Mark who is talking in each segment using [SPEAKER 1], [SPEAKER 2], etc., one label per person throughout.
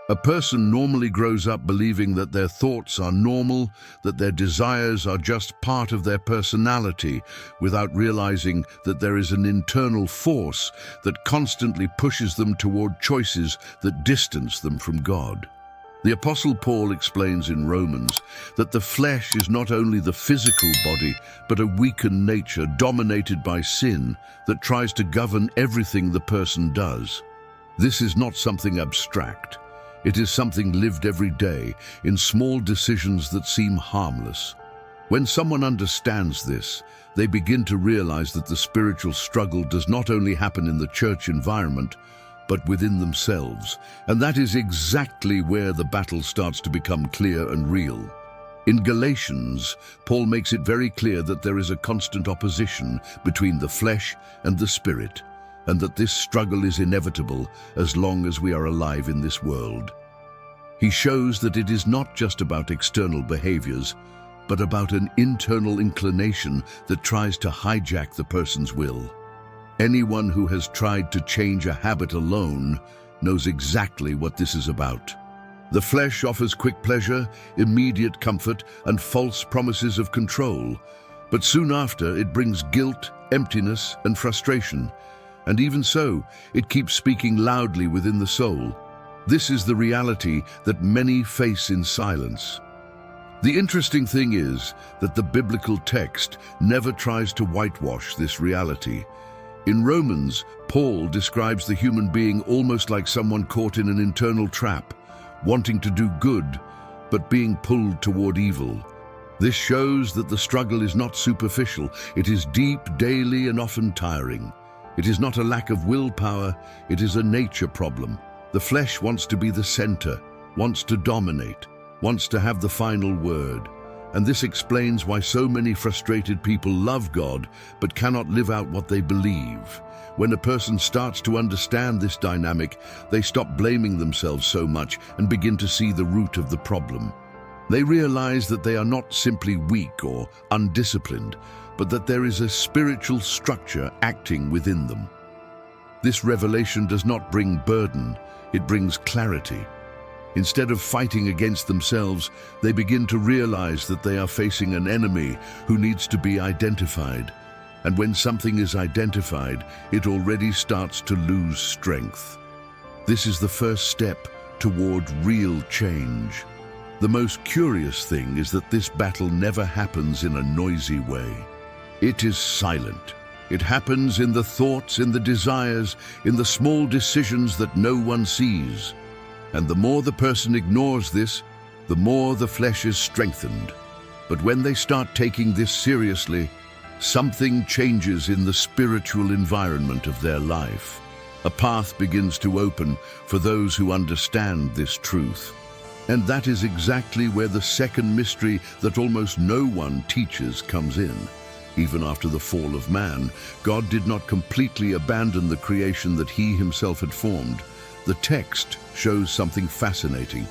[SPEAKER 1] A person normally grows up believing that their thoughts are normal, that their desires are just part of their personality, without realizing that there is an internal force that constantly pushes them toward choices that distance them from God. The Apostle Paul explains in Romans that the flesh is not only the physical body, but a weakened nature dominated by sin that tries to govern everything the person does. This is not something abstract. It is something lived every day in small decisions that seem harmless. When someone understands this, they begin to realize that the spiritual struggle does not only happen in the church environment, but within themselves. And that is exactly where the battle starts to become clear and real. In Galatians, Paul makes it very clear that there is a constant opposition between the flesh and the spirit, and that this struggle is inevitable as long as we are alive in this world. He shows that it is not just about external behaviors, but about an internal inclination that tries to hijack the person's will. Anyone who has tried to change a habit alone knows exactly what this is about. The flesh offers quick pleasure, immediate comfort, and false promises of control, but soon after it brings guilt, emptiness, and frustration. And even so, it keeps speaking loudly within the soul. This is the reality that many face in silence. The interesting thing is that the biblical text never tries to whitewash this reality. In Romans, Paul describes the human being almost like someone caught in an internal trap, wanting to do good, but being pulled toward evil. This shows that the struggle is not superficial. It is deep, daily, and often tiring. It is not a lack of willpower, it is a nature problem. The flesh wants to be the center, wants to dominate, wants to have the final word. And this explains why so many frustrated people love God but cannot live out what they believe. When a person starts to understand this dynamic, they stop blaming themselves so much and begin to see the root of the problem. They realize that they are not simply weak or undisciplined, but that there is a spiritual structure acting within them. This revelation does not bring burden, it brings clarity. Instead of fighting against themselves, they begin to realize that they are facing an enemy who needs to be identified. And when something is identified, it already starts to lose strength. This is the first step toward real change. The most curious thing is that this battle never happens in a noisy way. It is silent. It happens in the thoughts, in the desires, in the small decisions that no one sees. And the more the person ignores this, the more the flesh is strengthened. But when they start taking this seriously, something changes in the spiritual environment of their life. A path begins to open for those who understand this truth. And that is exactly where the second mystery that almost no one teaches comes in. Even after the fall of man, God did not completely abandon the creation that He Himself had formed. The text shows something fascinating.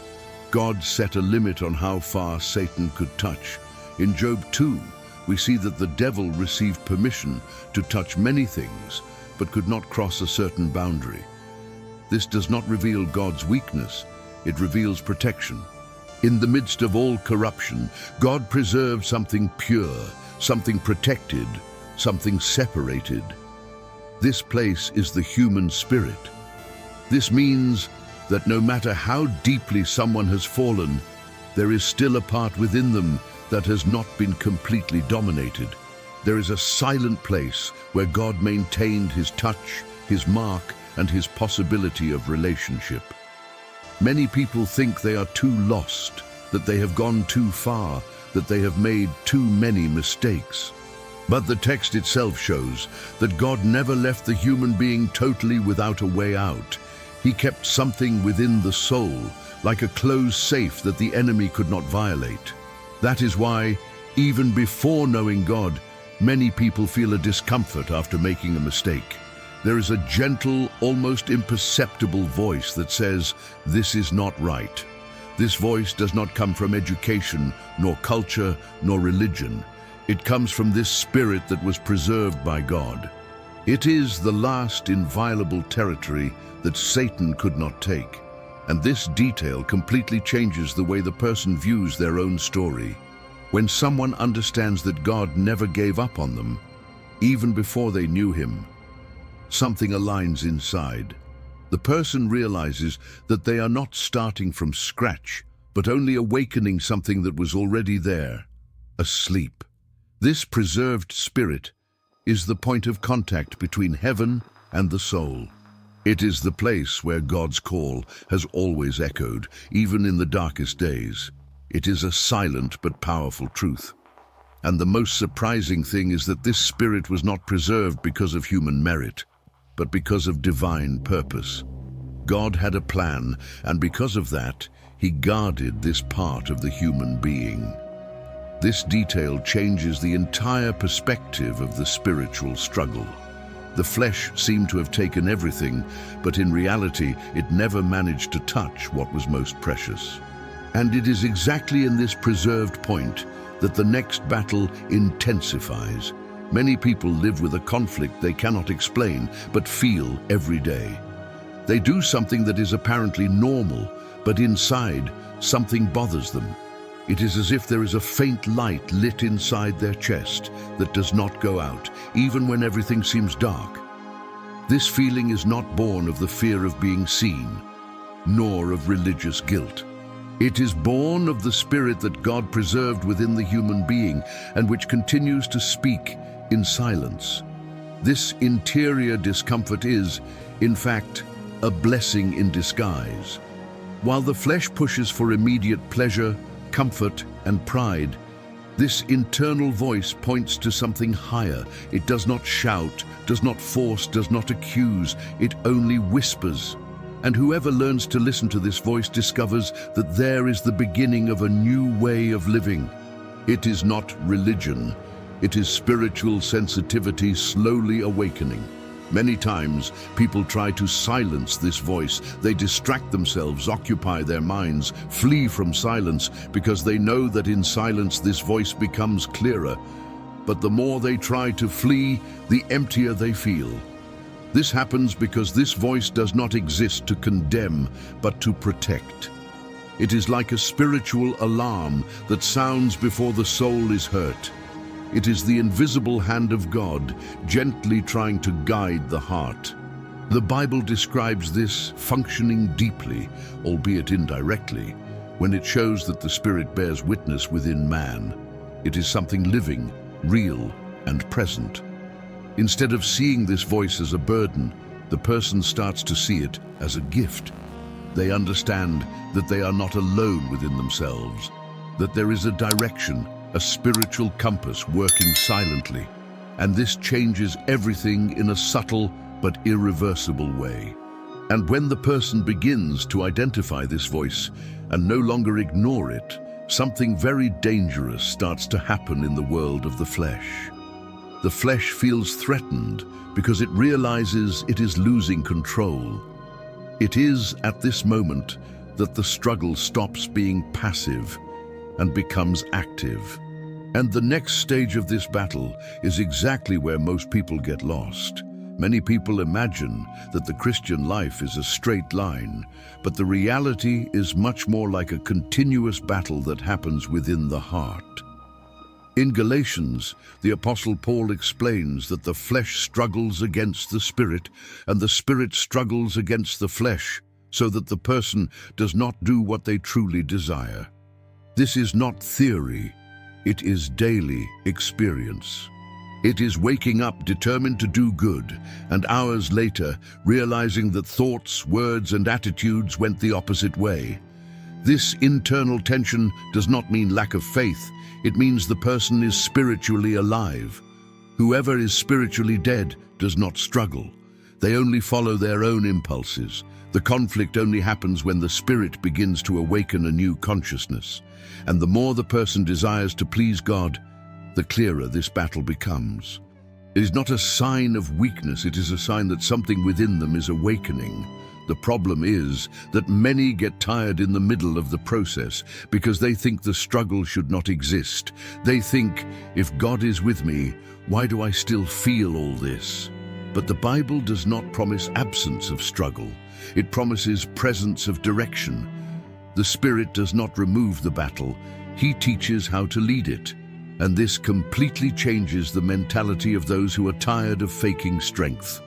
[SPEAKER 1] God set a limit on how far Satan could touch. In Job 2, we see that the devil received permission to touch many things, but could not cross a certain boundary. This does not reveal God's weakness, it reveals protection. In the midst of all corruption, God preserved something pure, something protected, something separated. This place is the human spirit. This means that no matter how deeply someone has fallen, there is still a part within them that has not been completely dominated. There is a silent place where God maintained His touch, His mark, and His possibility of relationship. Many people think they are too lost, that they have gone too far, that they have made too many mistakes. But the text itself shows that God never left the human being totally without a way out. He kept something within the soul, like a closed safe that the enemy could not violate. That is why, even before knowing God, many people feel a discomfort after making a mistake. There is a gentle, almost imperceptible voice that says, "This is not right." This voice does not come from education, nor culture, nor religion. It comes from this spirit that was preserved by God. It is the last inviolable territory that Satan could not take. And this detail completely changes the way the person views their own story. When someone understands that God never gave up on them, even before they knew him, something aligns inside. The person realizes that they are not starting from scratch, but only awakening something that was already there, asleep. This preserved spirit is the point of contact between heaven and the soul. It is the place where God's call has always echoed, even in the darkest days. It is a silent but powerful truth. And the most surprising thing is that this spirit was not preserved because of human merit, but because of divine purpose. God had a plan, and because of that, he guarded this part of the human being. This detail changes the entire perspective of the spiritual struggle. The flesh seemed to have taken everything, but in reality, it never managed to touch what was most precious. And it is exactly in this preserved point that the next battle intensifies. Many people live with a conflict they cannot explain, but feel every day. They do something that is apparently normal, but inside, something bothers them. It is as if there is a faint light lit inside their chest that does not go out, even when everything seems dark. This feeling is not born of the fear of being seen, nor of religious guilt. It is born of the spirit that God preserved within the human being and which continues to speak in silence. This interior discomfort is, in fact, a blessing in disguise. While the flesh pushes for immediate pleasure, comfort, and pride, this internal voice points to something higher. It does not shout, does not force, does not accuse. It only whispers. And whoever learns to listen to this voice discovers that there is the beginning of a new way of living. It is not religion. It is spiritual sensitivity slowly awakening. Many times, people try to silence this voice. They distract themselves, occupy their minds, flee from silence, because they know that in silence this voice becomes clearer. But the more they try to flee, the emptier they feel. This happens because this voice does not exist to condemn, but to protect. It is like a spiritual alarm that sounds before the soul is hurt. It is the invisible hand of God gently trying to guide the heart. The Bible describes this functioning deeply, albeit indirectly, when it shows that the Spirit bears witness within man. It is something living, real, and present. Instead of seeing this voice as a burden, the person starts to see it as a gift. They understand that they are not alone within themselves, that there is a direction, a spiritual compass working silently, and this changes everything in a subtle but irreversible way. And when the person begins to identify this voice and no longer ignore it, something very dangerous starts to happen in the world of the flesh. The flesh feels threatened because it realizes it is losing control. It is at this moment that the struggle stops being passive and becomes active. And the next stage of this battle is exactly where most people get lost. Many people imagine that the Christian life is a straight line, but the reality is much more like a continuous battle that happens within the heart. In Galatians, the Apostle Paul explains that the flesh struggles against the spirit, and the spirit struggles against the flesh, so that the person does not do what they truly desire. This is not theory. It is daily experience. It is waking up determined to do good, and hours later realizing that thoughts, words, and attitudes went the opposite way. This internal tension does not mean lack of faith. It means the person is spiritually alive. Whoever is spiritually dead does not struggle. They only follow their own impulses. The conflict only happens when the spirit begins to awaken a new consciousness. And the more the person desires to please God, the clearer this battle becomes. It is not a sign of weakness, it is a sign that something within them is awakening. The problem is that many get tired in the middle of the process because they think the struggle should not exist. They think, if God is with me, why do I still feel all this? But the Bible does not promise absence of struggle. It promises presence of direction. The Spirit does not remove the battle, He teaches how to lead it. And this completely changes the mentality of those who are tired of faking strength.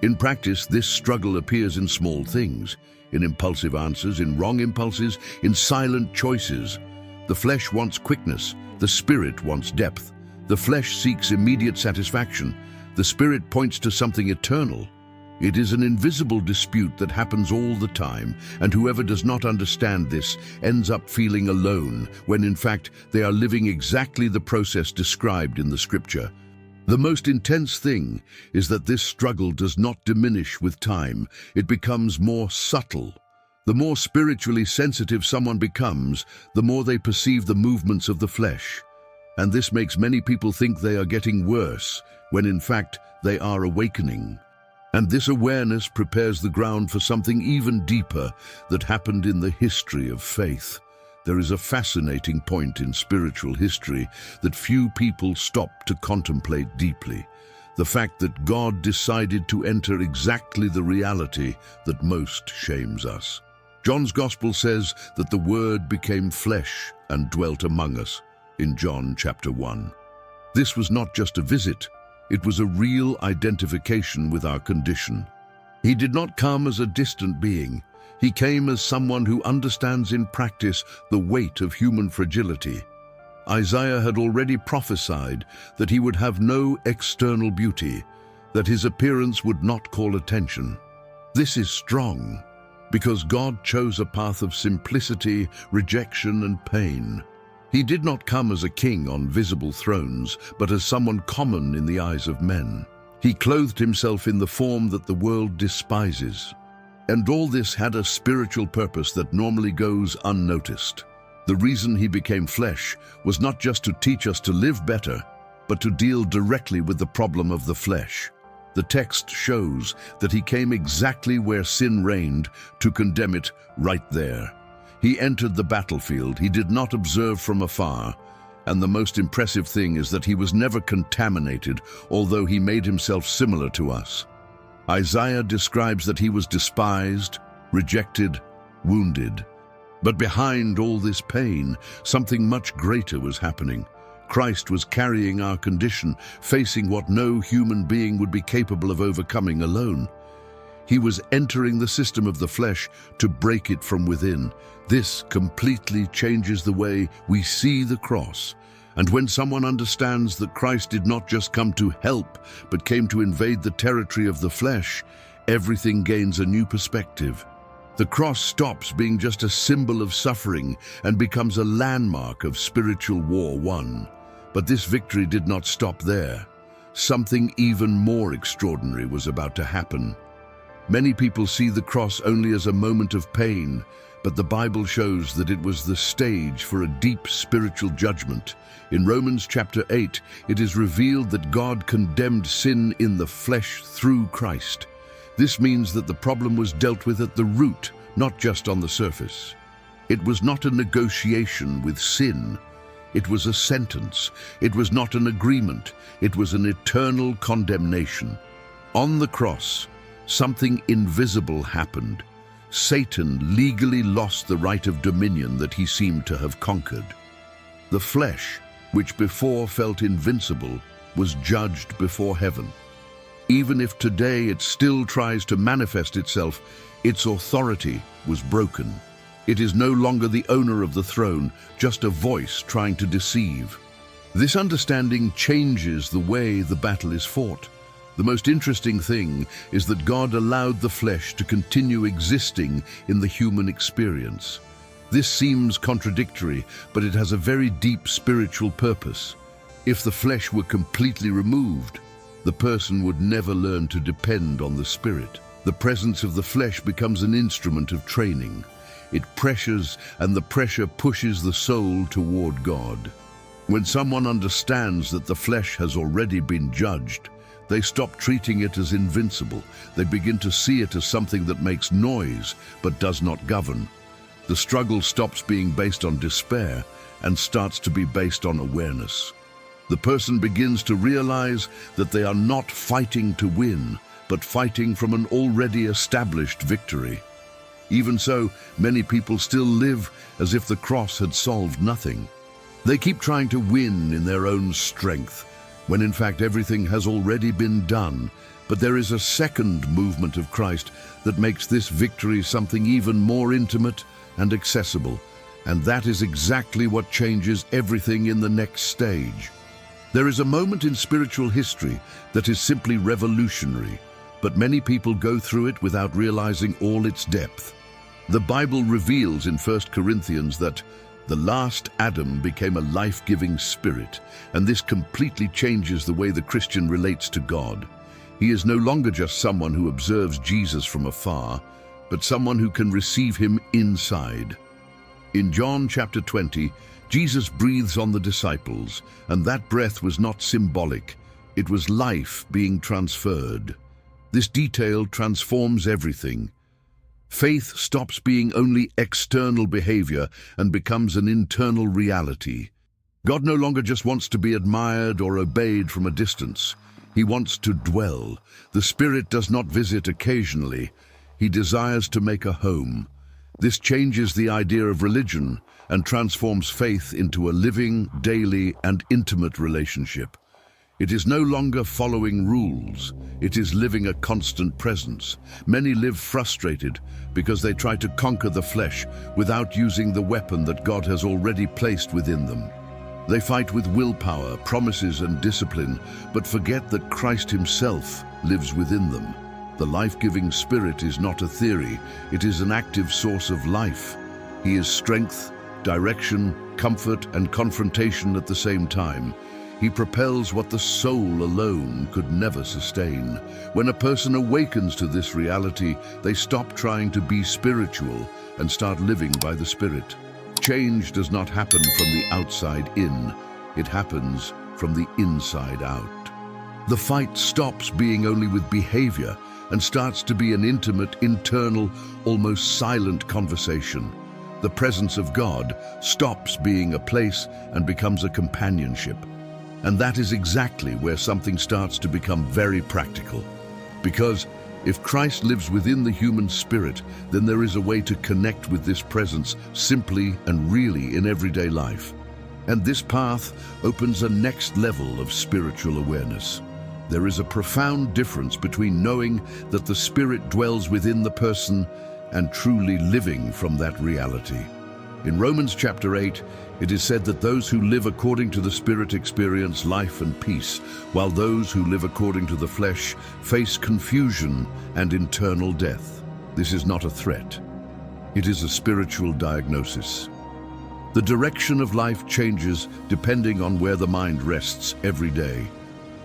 [SPEAKER 1] In practice, this struggle appears in small things, in impulsive answers, in wrong impulses, in silent choices. The flesh wants quickness, the Spirit wants depth. The flesh seeks immediate satisfaction, the Spirit points to something eternal. It is an invisible dispute that happens all the time, and whoever does not understand this ends up feeling alone, when in fact they are living exactly the process described in the Scripture. The most intense thing is that this struggle does not diminish with time, it becomes more subtle. The more spiritually sensitive someone becomes, the more they perceive the movements of the flesh. And this makes many people think they are getting worse, when in fact they are awakening. And this awareness prepares the ground for something even deeper that happened in the history of faith. There is a fascinating point in spiritual history that few people stop to contemplate deeply. The fact that God decided to enter exactly the reality that most shames us. John's Gospel says that the Word became flesh and dwelt among us in John chapter 1. This was not just a visit. It was a real identification with our condition. He did not come as a distant being. He came as someone who understands in practice the weight of human fragility. Isaiah had already prophesied that he would have no external beauty, that his appearance would not call attention. This is strong, because God chose a path of simplicity, rejection, and pain. He did not come as a king on visible thrones, but as someone common in the eyes of men. He clothed himself in the form that the world despises. And all this had a spiritual purpose that normally goes unnoticed. The reason he became flesh was not just to teach us to live better, but to deal directly with the problem of the flesh. The text shows that he came exactly where sin reigned to condemn it right there. He entered the battlefield. He did not observe from afar. And the most impressive thing is that he was never contaminated, although he made himself similar to us. Isaiah describes that he was despised, rejected, wounded. But behind all this pain, something much greater was happening. Christ was carrying our condition, facing what no human being would be capable of overcoming alone. He was entering the system of the flesh to break it from within. This completely changes the way we see the cross. And when someone understands that Christ did not just come to help, but came to invade the territory of the flesh, everything gains a new perspective. The cross stops being just a symbol of suffering and becomes a landmark of spiritual war won. But this victory did not stop there. Something even more extraordinary was about to happen. Many people see the cross only as a moment of pain, but the Bible shows that it was the stage for a deep spiritual judgment. In Romans chapter 8, it is revealed that God condemned sin in the flesh through Christ. This means that the problem was dealt with at the root, not just on the surface. It was not a negotiation with sin. It was a sentence. It was not an agreement. It was an eternal condemnation. On the cross, something invisible happened. Satan legally lost the right of dominion that he seemed to have conquered. The flesh, which before felt invincible, was judged before heaven. Even if today it still tries to manifest itself, its authority was broken. It is no longer the owner of the throne, just a voice trying to deceive. This understanding changes the way the battle is fought. The most interesting thing is that God allowed the flesh to continue existing in the human experience. This seems contradictory, but it has a very deep spiritual purpose. If the flesh were completely removed, the person would never learn to depend on the Spirit. The presence of the flesh becomes an instrument of training. It pressures, and the pressure pushes the soul toward God. When someone understands that the flesh has already been judged, they stop treating it as invincible. They begin to see it as something that makes noise but does not govern. The struggle stops being based on despair and starts to be based on awareness. The person begins to realize that they are not fighting to win, but fighting from an already established victory. Even so, many people still live as if the cross had solved nothing. They keep trying to win in their own strength, when in fact everything has already been done. But there is a second movement of Christ that makes this victory something even more intimate and accessible, and that is exactly what changes everything in the next stage. There is a moment in spiritual history that is simply revolutionary, but many people go through it without realizing all its depth. The Bible reveals in 1 Corinthians that the last Adam became a life-giving spirit, and this completely changes the way the Christian relates to God. He is no longer just someone who observes Jesus from afar, but someone who can receive him inside. In John chapter 20, Jesus breathes on the disciples, and that breath was not symbolic. It was life being transferred. This detail transforms everything. Faith stops being only external behavior and becomes an internal reality. God no longer just wants to be admired or obeyed from a distance. He wants to dwell. The Spirit does not visit occasionally. He desires to make a home. This changes the idea of religion and transforms faith into a living, daily, and intimate relationship. It is no longer following rules. It is living a constant presence. Many live frustrated because they try to conquer the flesh without using the weapon that God has already placed within them. They fight with willpower, promises, and discipline, but forget that Christ himself lives within them. The life-giving Spirit is not a theory. It is an active source of life. He is strength, direction, comfort, and confrontation at the same time. He propels what the soul alone could never sustain. When a person awakens to this reality, they stop trying to be spiritual and start living by the Spirit. Change does not happen from the outside in. It happens from the inside out. The fight stops being only with behavior and starts to be an intimate, internal, almost silent conversation. The presence of God stops being a place and becomes a companionship. And that is exactly where something starts to become very practical. Because if Christ lives within the human spirit, then there is a way to connect with this presence simply and really in everyday life. And this path opens a next level of spiritual awareness. There is a profound difference between knowing that the Spirit dwells within the person and truly living from that reality. In Romans chapter 8, it is said that those who live according to the Spirit experience life and peace, while those who live according to the flesh face confusion and eternal death. This is not a threat. It is a spiritual diagnosis. The direction of life changes depending on where the mind rests every day.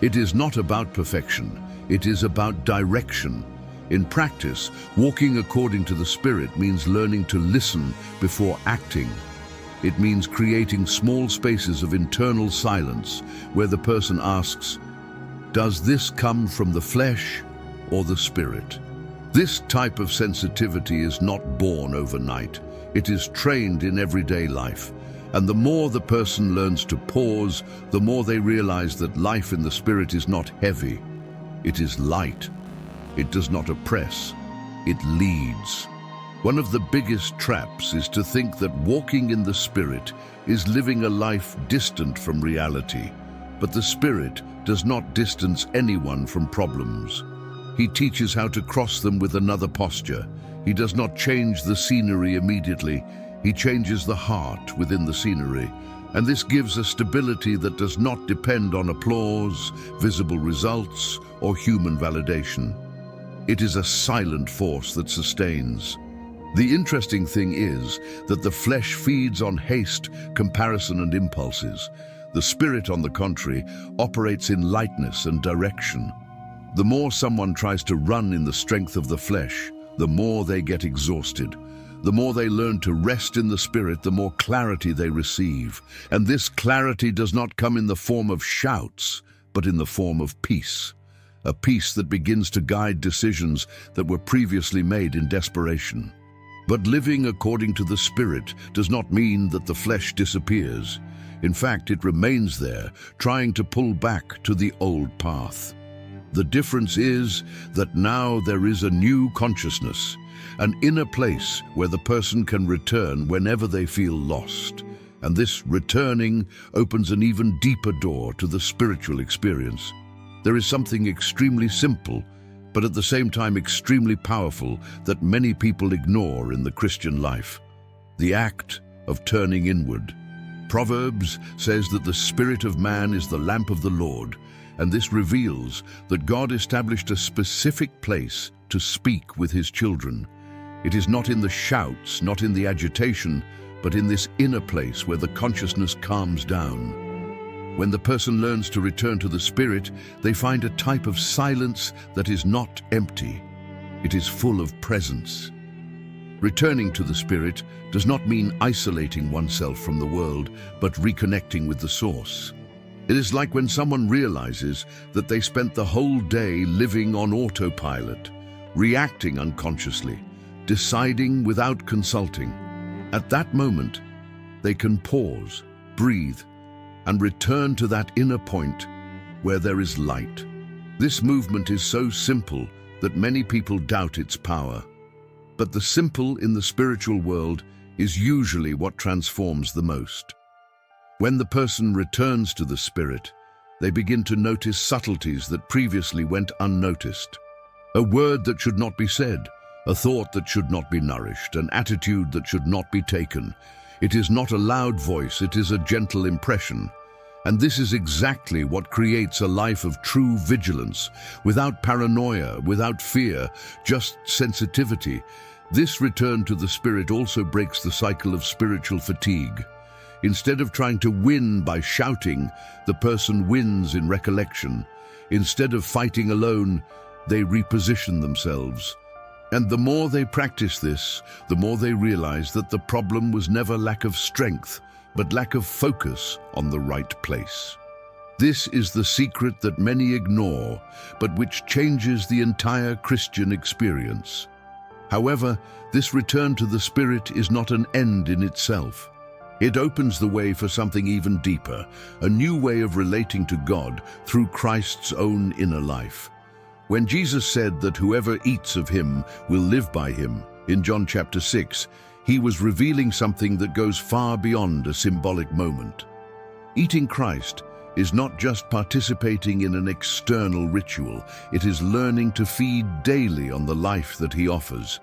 [SPEAKER 1] It is not about perfection. It is about direction. In practice, walking according to the Spirit means learning to listen before acting. It means creating small spaces of internal silence where the person asks, does this come from the flesh or the Spirit? This type of sensitivity is not born overnight. It is trained in everyday life. And the more the person learns to pause, the more they realize that life in the Spirit is not heavy. It is light. It does not oppress. It leads. One of the biggest traps is to think that walking in the Spirit is living a life distant from reality. But the Spirit does not distance anyone from problems. He teaches how to cross them with another posture. He does not change the scenery immediately. He changes the heart within the scenery. And this gives a stability that does not depend on applause, visible results, or human validation. It is a silent force that sustains. The interesting thing is that the flesh feeds on haste, comparison, and impulses. The Spirit, on the contrary, operates in lightness and direction. The more someone tries to run in the strength of the flesh, the more they get exhausted. The more they learn to rest in the Spirit, the more clarity they receive. And this clarity does not come in the form of shouts, but in the form of peace. A peace that begins to guide decisions that were previously made in desperation. But living according to the Spirit does not mean that the flesh disappears. In fact, it remains there, trying to pull back to the old path. The difference is that now there is a new consciousness, an inner place where the person can return whenever they feel lost. And this returning opens an even deeper door to the spiritual experience. There is something extremely simple, but at the same time extremely powerful, that many people ignore in the Christian life: the act of turning inward. Proverbs says that the spirit of man is the lamp of the Lord, and this reveals that God established a specific place to speak with his children. It is not in the shouts, not in the agitation, but in this inner place where the consciousness calms down. When the person learns to return to the Spirit, they find a type of silence that is not empty. It is full of presence. Returning to the Spirit does not mean isolating oneself from the world, but reconnecting with the source. It is like when someone realizes that they spent the whole day living on autopilot, reacting unconsciously, deciding without consulting. At that moment, they can pause, breathe, and return to that inner point where there is light. This movement is so simple that many people doubt its power. But the simple in the spiritual world is usually what transforms the most. When the person returns to the Spirit, they begin to notice subtleties that previously went unnoticed. A word that should not be said, a thought that should not be nourished, an attitude that should not be taken. It is not a loud voice, it is a gentle impression. And this is exactly what creates a life of true vigilance, without paranoia, without fear, just sensitivity. This return to the Spirit also breaks the cycle of spiritual fatigue. Instead of trying to win by shouting, the person wins in recollection. Instead of fighting alone, they reposition themselves. And the more they practice this, the more they realize that the problem was never lack of strength, but lack of focus on the right place. This is the secret that many ignore, but which changes the entire Christian experience. However, this return to the Spirit is not an end in itself. It opens the way for something even deeper, a new way of relating to God through Christ's own inner life. When Jesus said that whoever eats of him will live by him, in John chapter 6, he was revealing something that goes far beyond a symbolic moment. Eating Christ is not just participating in an external ritual, it is learning to feed daily on the life that he offers.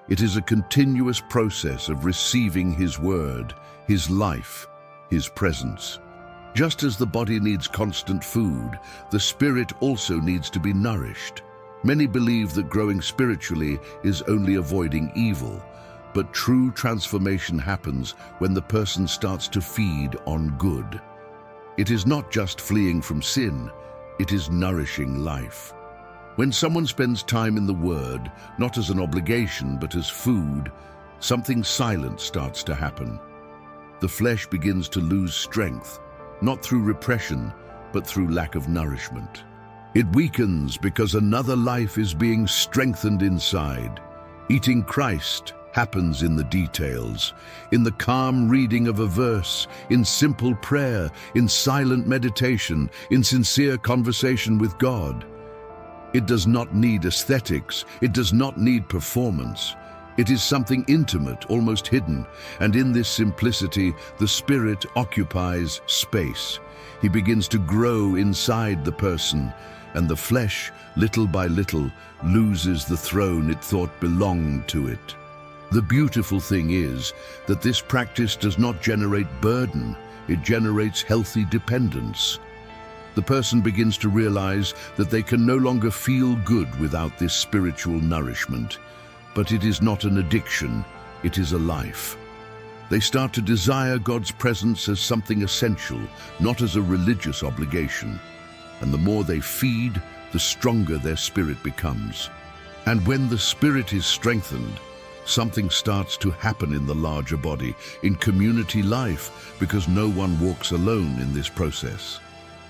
[SPEAKER 1] It is a continuous process of receiving his word, his life, his presence. Just as the body needs constant food, the spirit also needs to be nourished. Many believe that growing spiritually is only avoiding evil, but true transformation happens when the person starts to feed on good. It is not just fleeing from sin, it is nourishing life. When someone spends time in the Word, not as an obligation but as food, something silent starts to happen. The flesh begins to lose strength, not through repression, but through lack of nourishment. It weakens because another life is being strengthened inside. Eating Christ happens in the details, in the calm reading of a verse, in simple prayer, in silent meditation, in sincere conversation with God. It does not need aesthetics, it does not need performance. It is something intimate, almost hidden, and in this simplicity, the Spirit occupies space. He begins to grow inside the person, and the flesh, little by little, loses the throne it thought belonged to it. The beautiful thing is that this practice does not generate burden, it generates healthy dependence. The person begins to realize that they can no longer feel good without this spiritual nourishment. But it is not an addiction, it is a life. They start to desire God's presence as something essential, not as a religious obligation. And the more they feed, the stronger their spirit becomes. And when the spirit is strengthened, something starts to happen in the larger body, in community life, because no one walks alone in this process.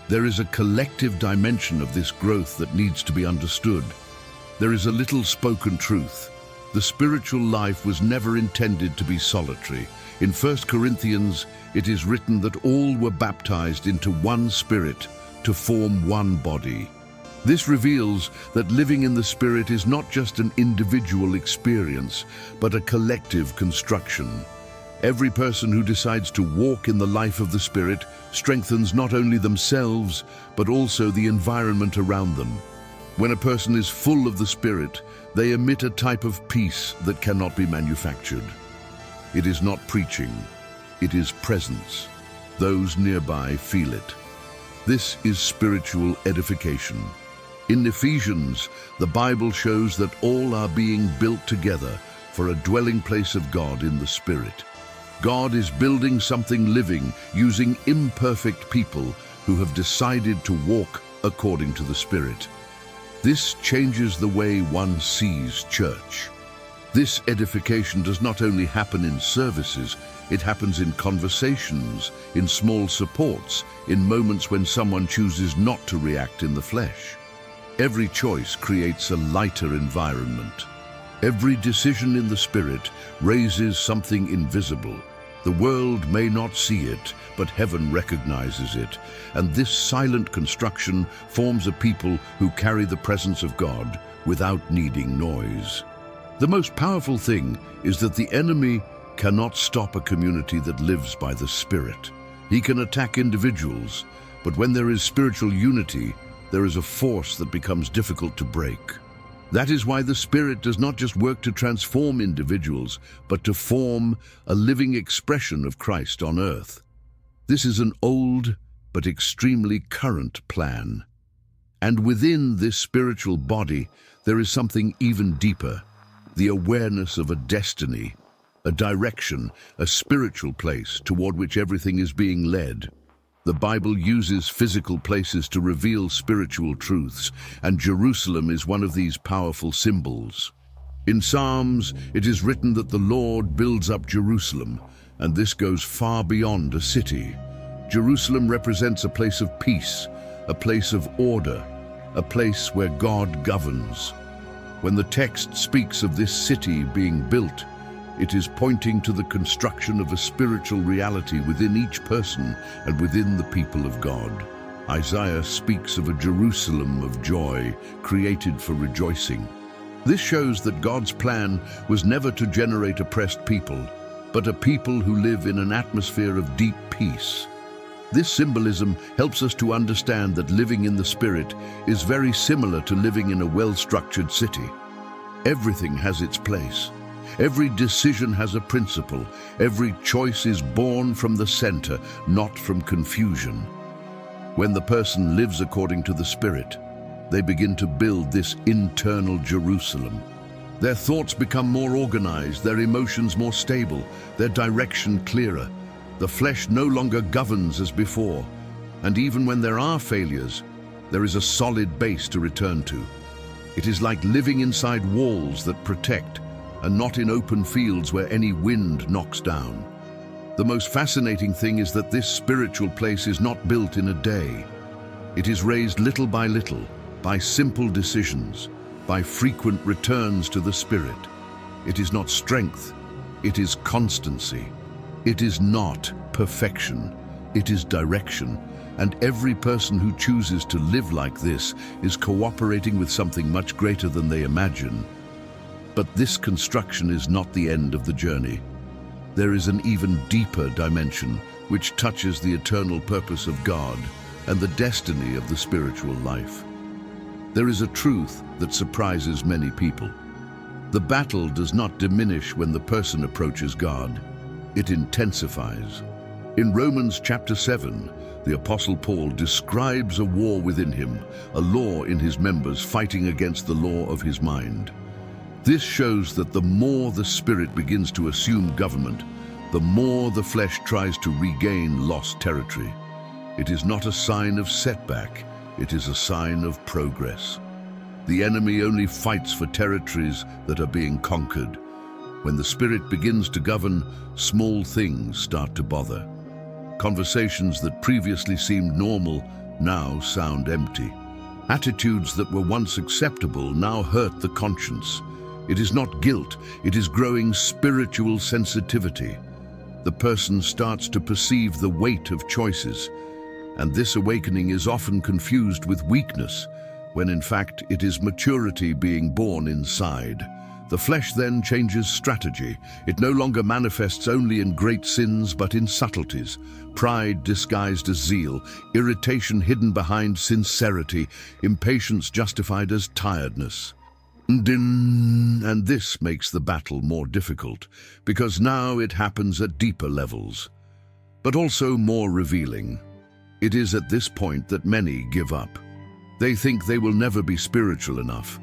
[SPEAKER 1] There is a collective dimension of this growth that needs to be understood. There is a little spoken truth. The spiritual life was never intended to be solitary. In 1 Corinthians, it is written that all were baptized into one spirit to form one body. This reveals that living in the Spirit is not just an individual experience, but a collective construction. Every person who decides to walk in the life of the Spirit strengthens not only themselves, but also the environment around them. When a person is full of the Spirit, they emit a type of peace that cannot be manufactured. It is not preaching, it is presence. Those nearby feel it. This is spiritual edification. In Ephesians, the Bible shows that all are being built together for a dwelling place of God in the Spirit. God is building something living using imperfect people who have decided to walk according to the Spirit. This changes the way one sees church. This edification does not only happen in services, it happens in conversations, in small supports, in moments when someone chooses not to react in the flesh. Every choice creates a lighter environment. Every decision in the Spirit raises something invisible. The world may not see it, but heaven recognizes it, and this silent construction forms a people who carry the presence of God without needing noise. The most powerful thing is that the enemy cannot stop a community that lives by the Spirit. He can attack individuals, but when there is spiritual unity, there is a force that becomes difficult to break. That is why the Spirit does not just work to transform individuals, but to form a living expression of Christ on earth. This is an old but extremely current plan. And within this spiritual body, there is something even deeper, the awareness of a destiny, a direction, a spiritual place toward which everything is being led. The Bible uses physical places to reveal spiritual truths, and Jerusalem is one of these powerful symbols. In Psalms, it is written that the Lord builds up Jerusalem, and this goes far beyond a city. Jerusalem represents a place of peace, a place of order, a place where God governs. When the text speaks of this city being built, it is pointing to the construction of a spiritual reality within each person and within the people of God. Isaiah speaks of a Jerusalem of joy, created for rejoicing. This shows that God's plan was never to generate oppressed people, but a people who live in an atmosphere of deep peace. This symbolism helps us to understand that living in the Spirit is very similar to living in a well-structured city. Everything has its place. Every decision has a principle. Every choice is born from the center, not from confusion. When the person lives according to the Spirit, they begin to build this internal Jerusalem. Their thoughts become more organized, their emotions more stable, their direction clearer. The flesh no longer governs as before, and even when there are failures, there is a solid base to return to. It is like living inside walls that protect, and not in open fields where any wind knocks down. The most fascinating thing is that this spiritual place is not built in a day. It is raised little by little, by simple decisions, by frequent returns to the Spirit. It is not strength, it is constancy. It is not perfection, it is direction. And every person who chooses to live like this is cooperating with something much greater than they imagine. But this construction is not the end of the journey. There is an even deeper dimension which touches the eternal purpose of God and the destiny of the spiritual life. There is a truth that surprises many people. The battle does not diminish when the person approaches God. It intensifies. In Romans chapter 7, the Apostle Paul describes a war within him, a law in his members fighting against the law of his mind. This shows that the more the Spirit begins to assume government, the more the flesh tries to regain lost territory. It is not a sign of setback, it is a sign of progress. The enemy only fights for territories that are being conquered. When the Spirit begins to govern, small things start to bother. Conversations that previously seemed normal now sound empty. Attitudes that were once acceptable now hurt the conscience. It is not guilt, it is growing spiritual sensitivity. The person starts to perceive the weight of choices, and this awakening is often confused with weakness, when in fact it is maturity being born inside. The flesh then changes strategy. It no longer manifests only in great sins but in subtleties. Pride disguised as zeal, irritation hidden behind sincerity, impatience justified as tiredness. And this makes the battle more difficult, because now it happens at deeper levels, but also more revealing. It is at this point that many give up. They think they will never be spiritual enough.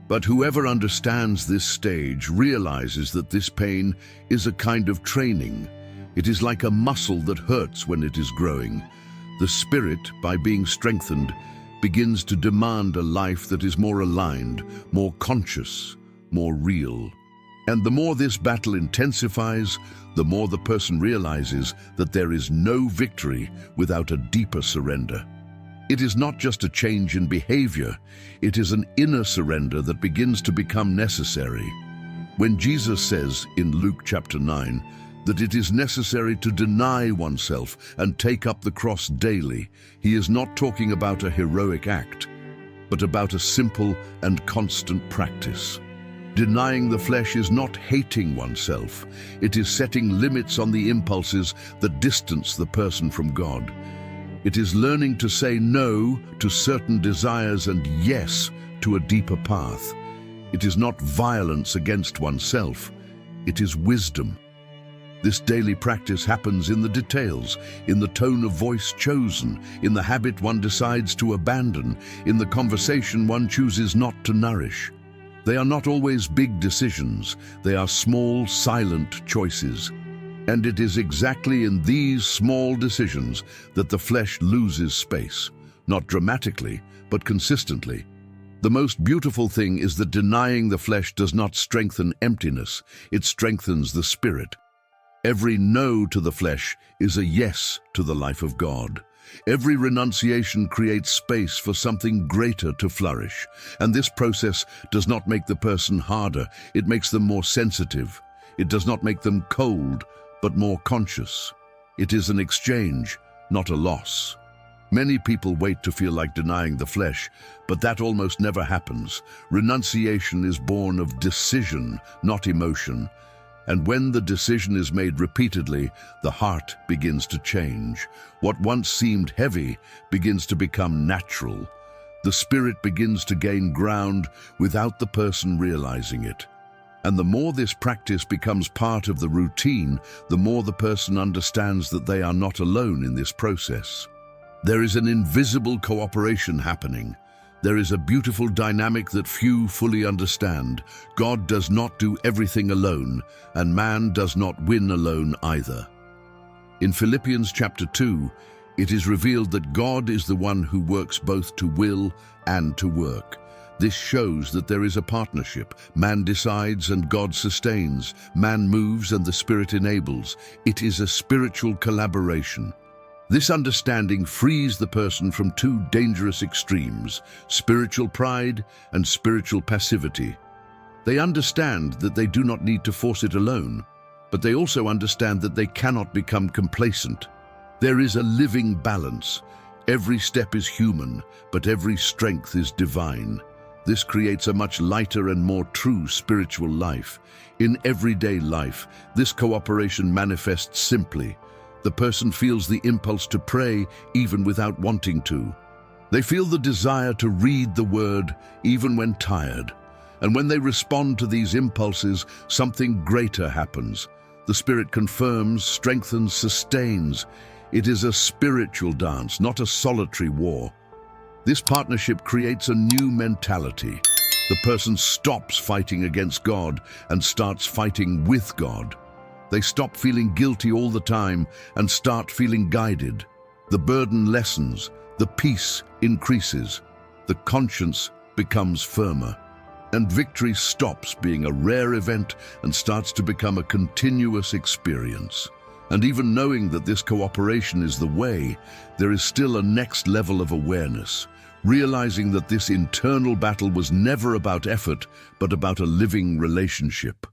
[SPEAKER 1] But whoever understands this stage realizes that this pain is a kind of training. It is like a muscle that hurts when it is growing. The spirit, by being strengthened, begins to demand a life that is more aligned, more conscious, more real. And the more this battle intensifies, the more the person realizes that there is no victory without a deeper surrender. It is not just a change in behavior, it is an inner surrender that begins to become necessary. When Jesus says in Luke chapter 9 that it is necessary to deny oneself and take up the cross daily, he is not talking about a heroic act, but about a simple and constant practice. Denying the flesh is not hating oneself, it is setting limits on the impulses that distance the person from God. It is learning to say no to certain desires and yes to a deeper path. It is not violence against oneself, it is wisdom. This daily practice happens in the details, in the tone of voice chosen, in the habit one decides to abandon, in the conversation one chooses not to nourish. They are not always big decisions, they are small, silent choices. And it is exactly in these small decisions that the flesh loses space, not dramatically, but consistently. The most beautiful thing is that denying the flesh does not strengthen emptiness, it strengthens the spirit. Every no to the flesh is a yes to the life of God. Every renunciation creates space for something greater to flourish. And this process does not make the person harder, it makes them more sensitive. It does not make them cold, but more conscious. It is an exchange, not a loss. Many people wait to feel like denying the flesh, but that almost never happens. Renunciation is born of decision, not emotion. And when the decision is made repeatedly, the heart begins to change. What once seemed heavy begins to become natural. The spirit begins to gain ground without the person realizing it. And the more this practice becomes part of the routine, the more the person understands that they are not alone in this process. There is an invisible cooperation happening. There is a beautiful dynamic that few fully understand. God does not do everything alone, and man does not win alone either. In Philippians chapter 2, it is revealed that God is the one who works both to will and to work. This shows that there is a partnership. Man decides and God sustains. Man moves and the Spirit enables. It is a spiritual collaboration. This understanding frees the person from two dangerous extremes, spiritual pride and spiritual passivity. They understand that they do not need to force it alone, but they also understand that they cannot become complacent. There is a living balance. Every step is human, but every strength is divine. This creates a much lighter and more true spiritual life. In everyday life, this cooperation manifests simply. The person feels the impulse to pray even without wanting to. They feel the desire to read the word even when tired. And when they respond to these impulses, something greater happens. The Spirit confirms, strengthens, sustains. It is a spiritual dance, not a solitary war. This partnership creates a new mentality. The person stops fighting against God and starts fighting with God. They stop feeling guilty all the time and start feeling guided. The burden lessens, the peace increases, the conscience becomes firmer, and victory stops being a rare event and starts to become a continuous experience. And even knowing that this cooperation is the way, there is still a next level of awareness, realizing that this internal battle was never about effort, but about a living relationship.